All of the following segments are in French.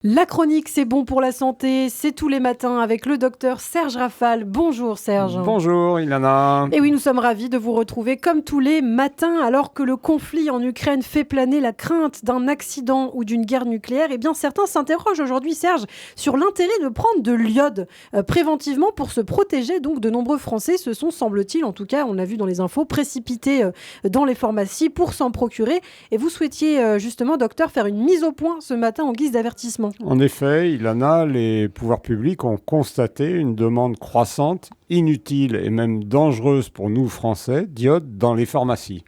La chronique, c'est bon pour la santé, c'est tous les matins avec le docteur Serge Rafal. Bonjour Serge. Bonjour Ilana. Et oui, nous sommes ravis de vous retrouver comme tous les matins alors que le conflit en Ukraine fait planer la crainte d'un accident ou d'une guerre nucléaire. Eh bien, certains s'interrogent aujourd'hui, Serge, sur l'intérêt de prendre de l'iode préventivement pour se protéger. Donc, de nombreux Français se sont, semble-t-il, en tout cas, on l'a vu dans les infos, précipités dans les pharmacies pour s'en procurer. Et vous souhaitiez justement, docteur, faire une mise au point ce matin en guise d'avertissement. En effet, Ilana, les pouvoirs publics ont constaté une demande croissante, inutile et même dangereuse pour nous Français, d'iode dans les pharmacies.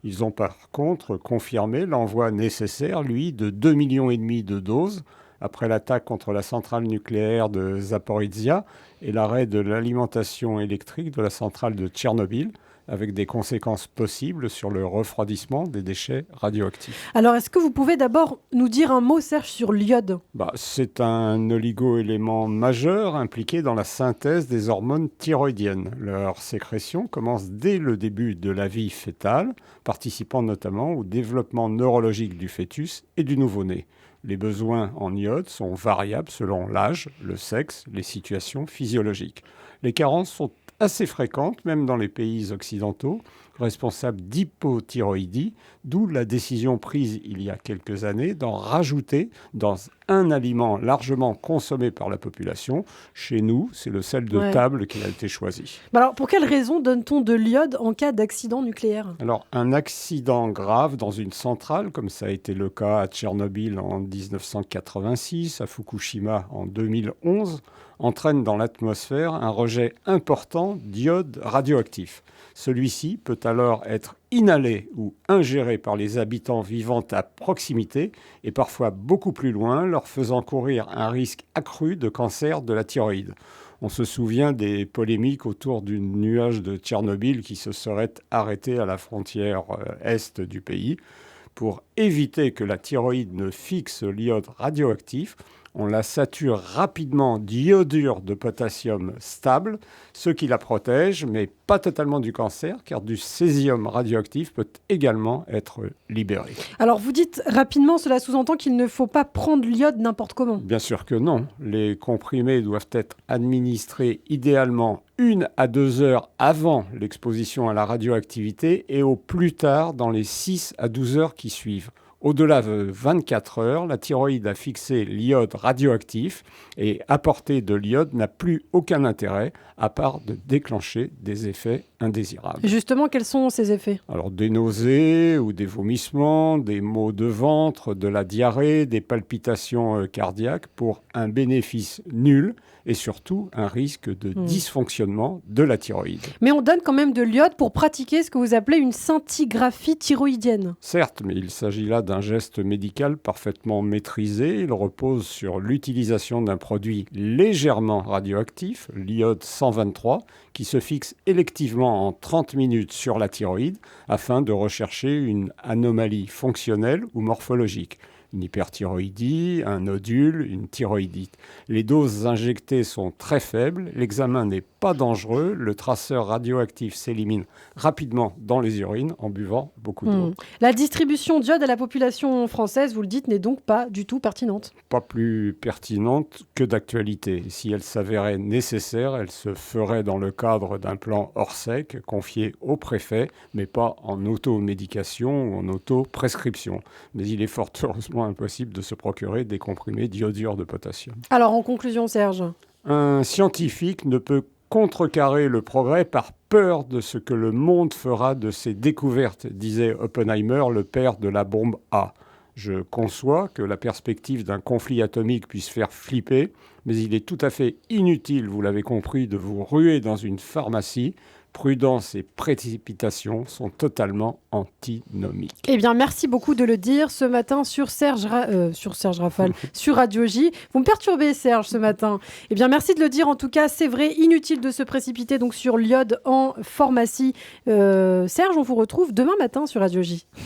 Ils ont par contre confirmé l'envoi nécessaire, lui, de 2,5 millions de doses après l'attaque contre la centrale nucléaire de Zaporizhzhia et l'arrêt de l'alimentation électrique de la centrale de Tchernobyl, avec des conséquences possibles sur le refroidissement des déchets radioactifs. Alors, est-ce que vous pouvez d'abord nous dire un mot, Serge, sur l'iode ? C'est un oligo-élément majeur impliqué dans la synthèse des hormones thyroïdiennes. Leur sécrétion commence dès le début de la vie fœtale, participant notamment au développement neurologique du fœtus et du nouveau-né. Les besoins en iode sont variables selon l'âge, le sexe, les situations physiologiques. Les carences sont assez fréquentes, même dans les pays occidentaux, responsables d'hypothyroïdie, d'où la décision prise il y a quelques années d'en rajouter dans un aliment largement consommé par la population. Chez nous, c'est le sel de table qui a été choisi. Alors, pour quelles raisons donne-t-on de l'iode en cas d'accident nucléaire ? Alors, un accident grave dans une centrale, comme ça a été le cas à Tchernobyl en 1986, à Fukushima en 2011, entraîne dans l'atmosphère un rejet important d'iode radioactif. Celui-ci peut alors être inhalé ou ingéré par les habitants vivant à proximité et parfois beaucoup plus loin, leur faisant courir un risque accru de cancer de la thyroïde. On se souvient des polémiques autour du nuage de Tchernobyl qui se serait arrêté à la frontière est du pays. Pour éviter que la thyroïde ne fixe l'iode radioactif, on la sature rapidement d'iodure de potassium stable, ce qui la protège, mais pas totalement du cancer, car du césium radioactif peut également être libéré. Alors vous dites rapidement, cela sous-entend qu'il ne faut pas prendre l'iode n'importe comment. Bien sûr que non. Les comprimés doivent être administrés idéalement 1 à 2 heures avant l'exposition à la radioactivité et au plus tard dans les 6 à 12 heures qui suivent. Au-delà de 24 heures, la thyroïde a fixé l'iode radioactif et apporter de l'iode n'a plus aucun intérêt à part de déclencher des effets indésirables. Et justement, quels sont ces effets ? Alors des nausées ou des vomissements, des maux de ventre, de la diarrhée, des palpitations cardiaques pour un bénéfice nul et surtout un risque de dysfonctionnement de la thyroïde. Mais on donne quand même de l'iode pour pratiquer ce que vous appelez une scintigraphie thyroïdienne. Certes, mais il s'agit là d'un geste médical parfaitement maîtrisé. Il repose sur l'utilisation d'un produit légèrement radioactif, l'iode 123, qui se fixe électivement en 30 minutes sur la thyroïde afin de rechercher une anomalie fonctionnelle ou morphologique. Une hyperthyroïdie, un nodule, une thyroïdite. Les doses injectées sont très faibles, l'examen n'est pas dangereux, le traceur radioactif s'élimine rapidement dans les urines en buvant beaucoup d'eau. La distribution d'iode à la population française, vous le dites, n'est donc pas du tout pertinente. Pas plus pertinente que d'actualité. Si elle s'avérait nécessaire, elle se ferait dans le cadre d'un plan Orsec confié au préfet, mais pas en automédication ou en autoprescription. Mais il est fort heureusement impossible de se procurer des comprimés d'iodure de potassium. Alors, en conclusion, Serge ? Un scientifique ne peut contrecarrer le progrès par peur de ce que le monde fera de ses découvertes, disait Oppenheimer, le père de la bombe A. Je conçois que la perspective d'un conflit atomique puisse faire flipper, mais il est tout à fait inutile, vous l'avez compris, de vous ruer dans une pharmacie. Prudence et précipitation sont totalement antinomiques. Eh bien, merci beaucoup de le dire ce matin sur Serge Rafal, sur Radio J. Vous me perturbez, Serge, ce matin. Eh bien, merci de le dire. En tout cas, c'est vrai, inutile de se précipiter donc sur l'iode en pharmacie. Serge, on vous retrouve demain matin sur Radio J.